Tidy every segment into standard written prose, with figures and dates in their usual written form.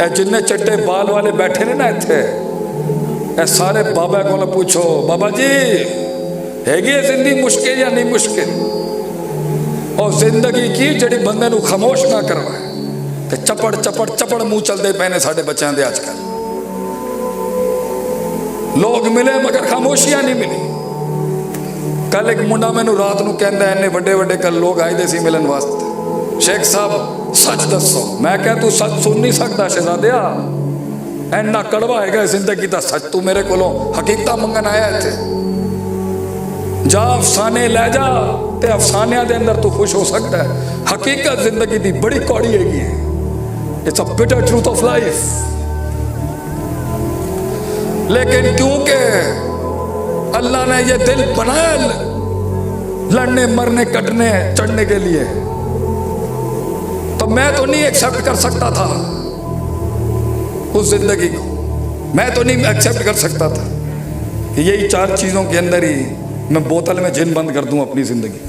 اے جن چٹے بال والے بیٹھے نے نا اتنے، اے سارے بابا کو پوچھو بابا جی ہے گی زندگی مشکل یا نہیں مشکل؟ اور زندگی کی جڑی بندے نو خاموش نہ کروائے تے چپڑ چپڑ چپڑ منہ چلتے پے نے ساڈے بچیاں دے اج کل۔ لوگ ملے مگر خاموشیاں نہیں ملی۔ کل ایک منڈا مینوں رات نو کہندا ہے بڑے بڑے کل لوگ آئے دے سی ملن واسطے، شیخ صاحب سچ دسو۔ میں کہ تو سچ سن نہیں سکتا شہزادیا، اینا کڑوا ہے گا زندگی دا سچ، تو میرے کولوں حقیقت منگن آیا ہے تھے؟ جا افسانے لے جا تے افسانیاں دے اندر تو خوش ہو سکتا ہے، حقیقت زندگی دی بڑی کوڑی ہے گی، it's a bitter truth of life۔ لیکن کیونکہ اللہ نے یہ دل بنایا لڑنے مرنے کٹنے چڑھنے کے لیے، تو میں تو نہیں ایکسپٹ کر سکتا تھا اس زندگی کو، میں تو نہیں ایکسپٹ کر سکتا تھا کہ یہی چار چیزوں کے اندر ہی میں بوتل میں جن بند کر دوں اپنی زندگی۔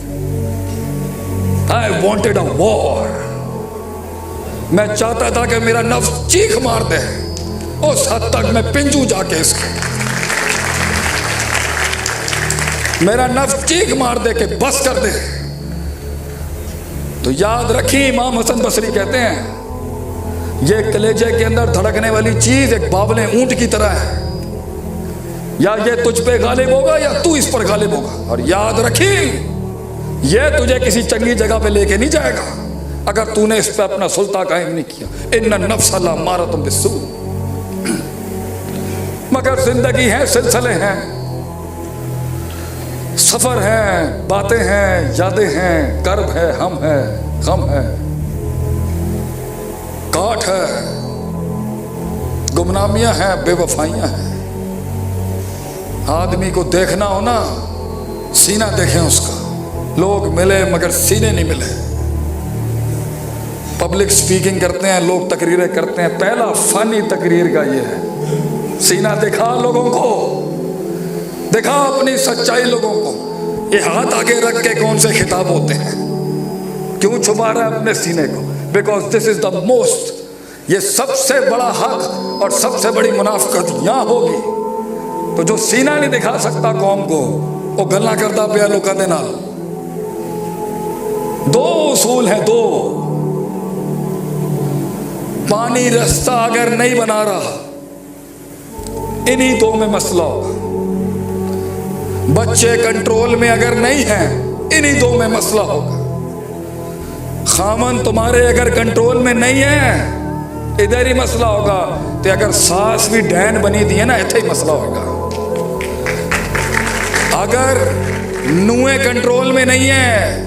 I wanted a war۔ میں چاہتا تھا کہ میرا نفس چیخ مار دے، اس حد تک میں پنجو جا کے اس کے، میرا نفس چیخ مار دے کہ بس کر دے۔ تو یاد رکھیں امام حسن بصری کہتے ہیں یہ کلیجے کے اندر دھڑکنے والی چیز ایک بابلے اونٹ کی طرح ہے، یا یہ تجھ پہ غالب ہوگا یا تو اس پر غالب ہوگا۔ اور یاد رکھیں یہ تجھے کسی چنگی جگہ پہ لے کے نہیں جائے گا اگر تو نے اس پہ اپنا سلطہ قائم نہیں کیا۔ ان النفس لامارۃ بالسوء۔ مگر زندگی ہے، سلسلے ہیں، سفر ہیں، باتیں ہیں، یادیں ہیں، کرب ہے، ہم ہے، غم ہے، کاٹ ہے، گمنامیاں ہیں، بے وفائیاں ہیں۔ آدمی کو دیکھنا ہو نا سینہ دیکھیں اس کا، لوگ ملے مگر سینے نہیں ملے۔ پبلک سپیکنگ کرتے ہیں، لوگ تقریریں کرتے ہیں، پہلا فانی تقریر کا یہ ہے، سینہ دکھا لوگوں کو، دکھا اپنی سچائی لوگوں کو۔ یہ ہاتھ آگے رکھ کے کون سے خطاب ہوتے ہیں؟ کیوں چھپا رہا ہے اپنے سینے کو؟ Because this is the most, یہ سب سے بڑا حق اور سب سے بڑی منافقت یہاں ہوگی۔ تو جو سینہ نہیں دکھا سکتا قوم کو، وہ گلا کرتا پیا لوکاں دے نال۔ دو اصول ہیں، دو۔ پانی رستہ اگر نہیں بنا رہا انہی دو میں مسئلہ ہوگا، بچے کنٹرول میں اگر نہیں ہیں انہی دو میں مسئلہ ہوگا، خامن تمہارے اگر کنٹرول میں نہیں ہے ادھر ہی مسئلہ ہوگا، تو اگر ساس بھی ڈین بنی دی ہے نا ایتھے ہی مسئلہ ہوگا۔ اگر نویں کنٹرول میں نہیں ہے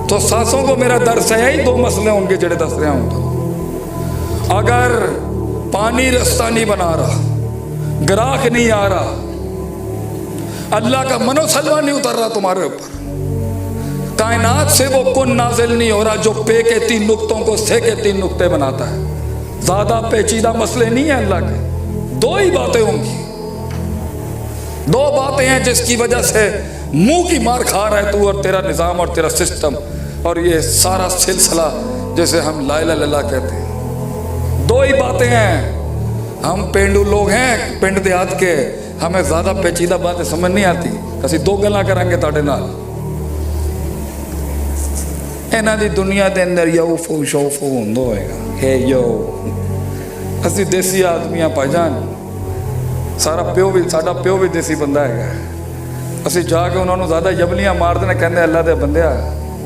تو ساسوں کو میرا درس ہے، یہی دو مسئلے ہوں گے جڑے دس رہے ہوں تو۔ اگر پانی رستہ نہیں بنا رہا، گراہ نہیں آ رہا، اللہ کا منو سلوہ نہیں اتر رہا تمہارے اوپر، کائنات سے وہ کن نازل نہیں ہو رہا جو پے کے 3 نقطوں کو سے کے 3 نقطے بناتا ہے، زیادہ پیچیدہ مسئلے نہیں ہیں اللہ کے، دو ہی باتیں ہوں گی، دو باتیں ہیں جس کی وجہ سے منہ کی مار کھا رہا ہے تو اور تیرا نظام اور تیرا سسٹم اور یہ سارا سلسلہ جیسے ہم لا الہ الا اللہ کہتے ہیں۔ دو ہی باتیں ہیں۔ ہم پینڈو لوگ ہیں پنڈ دیہات کے، ہمیں زیادہ پیچیدہ باتیں سمجھ نہیں آتی، اسی دو گلاں کریں گے تاڑے نال۔ اینا دی دنیا دے اندر یو فو شو فو ہوندو ہوئے گا، ہے یو اسی دیسی آدمیاں پائی جان، سارا پیو بھی ساڈا پیو بھی دیسی بندہ ہے، اسی جا کے انہوں نے زیادہ یبلیاں مار دینے کہندے اللہ دے بندیا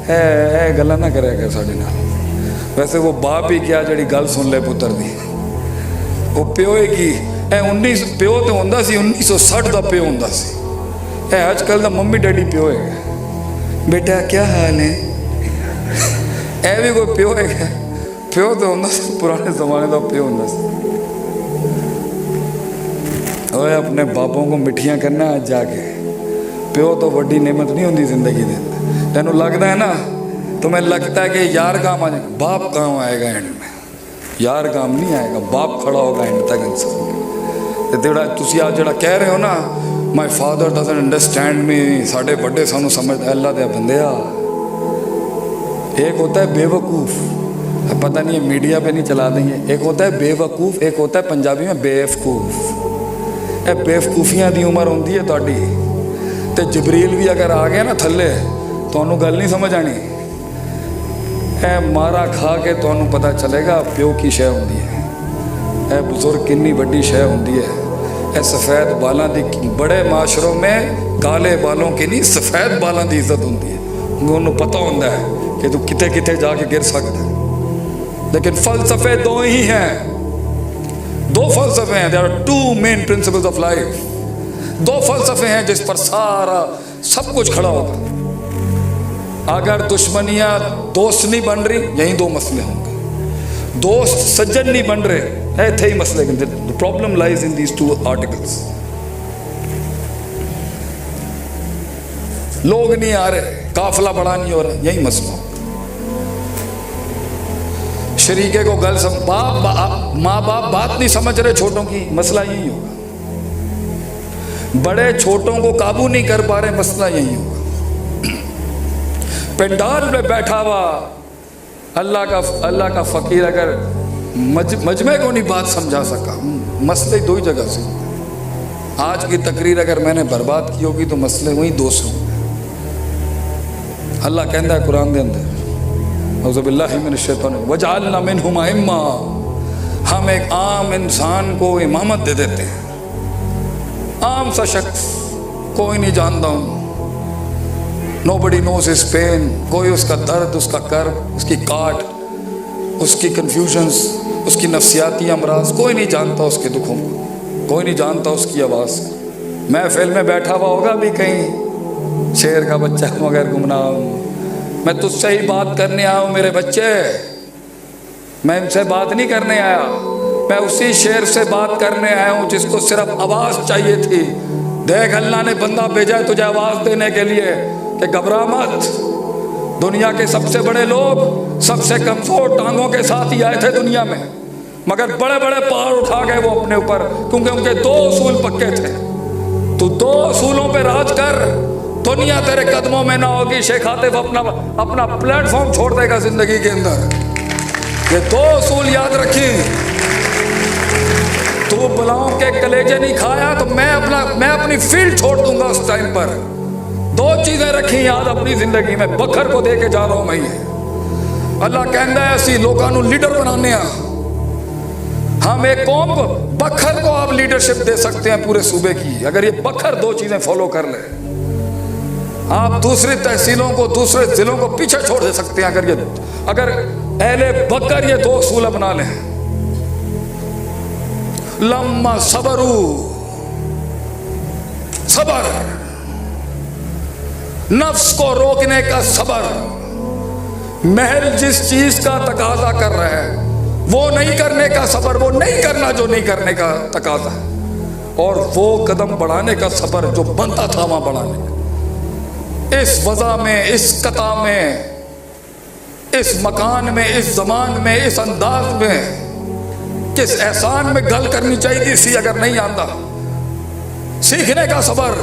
ہے گلا نہ کرے گا ساڈے نال۔ ویسے وہ باپ ہی کیا جڑی گل سن لے پتر دی، وہ پیو ہی کی پیو تو ہوندا سی 1960 دا پیو ہوندا سی، اج کل دا ممی ڈیڈی پیو ہے، بیٹا کیا حال ہے، اے بھی کوئی پیو ہے، پیو تو ہوندا سی پرانے زمانے دا پیو ہوندا سی۔ اوے اپنے باپوں کو مٹھیاں کرنا جا کے، پیو تو بڑی نعمت نہیں ہوندی زندگی دے، تینوں لگتا ہے نا، تمہیں لگتا ہے کہ یار کام آ جائے، باپ کام آئے گا اینڈ میں، یار کام نہیں آئے گا، باپ کھڑا ہوگا اینڈ تک انسان کے۔ تسی آج جڑا کہہ رہے ہو نا my father doesn't understand me, ساڈے بڑے سانو سمجھتا ہے، اللہ دے بندیا ایک ہوتا ہے بے وقوف پتہ نہیں ہے میڈیا پہ نہیں چلا دیں گے. ایک ہوتا ہے بے وقوف, ایک ہوتا ہے پنجابی میں بےوقوف. اے بےوقوفیاں دی عمر ہوندی ہے تہاڈی. تے جبریل بھی اگر آ گیا نا تھلے, تانوں گل نہیں سمجھ آنی. اے مارا کھا کے تانوں پتہ چلے گا پیو کی شے ہوندی ہے. اے بزرگ کنی بڑی شے ہوندی ہے. اے سفید بالاں دی, بڑے معاشروں میں کالے بالوں کی نہیں سفید بالاں دی عزت ہوندی ہے. انہوں پتہ ہوندا ہے کہ تو کتے کتے جا کے گر سکتا ہے. لیکن فلسفے دو ہی ہیں, دو فلسفے ہیں. there are two main principles of life. دو فلسفے ہیں جس پر سارا سب کچھ کھڑا ہوگا. اگر دشمنیاں دوست نہیں بن رہی, یہی دو مسئلے ہوں گے. دوست سجن نہیں بن رہے, ایتھے ہی مسئلے. the problem lies in these two articles. لوگ نہیں آ رہے, قافلہ بڑا نہیں ہو رہا, یہی مسئلہ. شریکے کو گل ماں باپ بات نہیں سمجھ رہے چھوٹوں کی, مسئلہ یہی ہوگا. بڑے چھوٹوں کو قابو نہیں کر پا رہے, مسئلہ یہی ہوگا. پنڈال میں بیٹھا ہوا اللہ کا فقیر اگر مجمع کو نہیں بات سمجھا سکا, مسئلے دو ہی جگہ سے. آج کی تقریر اگر میں نے برباد کی ہوگی تو مسئلے وہی دو سے ہوں. اللہ کہتا ہے قرآن دے اندر, اعوذ باللہ من الشیطان وجعلنا منہم ائمہ, ہم ایک عام انسان کو امامت دے دیتے ہیں. عام سا شخص, کوئی نہیں جانتا ہوں, nobody knows his pain, کوئی اس کا درد, اس کا کرب, اس کی کاٹ, اس کی کنفیوژنز, اس کی نفسیاتی امراض, کوئی نہیں جانتا اس کے دکھوں کو, کوئی نہیں جانتا اس کی آواز. محفل میں بیٹھا ہوا ہوگا بھی کہیں شیر کا بچہ مگر گمنام, میں تجھ سے ہی بات کرنے آیا ہوں میرے بچے, میں ان سے بات نہیں کرنے آیا, میں اسی شیر سے بات کرنے آیا ہوں جس کو صرف آواز چاہیے تھی. دیکھ اللہ نے بندہ بھیجا ہے تجھے آواز دینے کے لیے کہ گھبرا مت. دنیا کے سب سے بڑے لوگ سب سے کمزور ٹانگوں کے ساتھ ہی آئے تھے دنیا میں, مگر بڑے بڑے پہاڑ اٹھا گئے وہ اپنے اوپر, کیونکہ ان کے دو اصول پکے تھے. تو دو اصولوں پہ راج کر, دنیا تیرے قدموں میں نہ ہوگی. شیخ عاطف اپنا پلیٹ فارم چھوڑ دے گا زندگی کے اندر. یہ دو اصول یاد رکھی. تو بلاؤں کے کلیجے نہیں کھایا تو میں اپنی فیلڈ چھوڑ دوں گا اس ٹائم پر. دو چیزیں رکھی یاد اپنی زندگی میں, بکھر کو دے کے جا رہا ہوں میں. یہ اللہ کہندا ہے اسی لوگاں نو لیڈر بنانے ہیں. ہم ایک قوم کو, بکھر کو آپ لیڈرشپ دے سکتے ہیں پورے صوبے کی, اگر یہ بکھر دو چیزیں فالو کر لے. آپ دوسری تحصیلوں کو, دوسرے ضلعوں کو پیچھے چھوڑ دے سکتے ہیں اگر اہل بکر یہ دو اصول اپنا لیں. لما صبروا, صبر, نفس کو روکنے کا صبر. محل جس چیز کا تقاضا کر رہا ہے وہ نہیں کرنے کا صبر, وہ نہیں کرنا جو نہیں کرنے کا تقاضا ہے, اور وہ قدم بڑھانے کا صبر جو بنتا تھا وہاں بڑھانے کا. اس وضع میں, اس قطع میں, اس مکان میں, اس زمان میں, اس انداز میں, کس احسان میں گل کرنی چاہیے سی اگر نہیں آتا, سیکھنے کا صبر.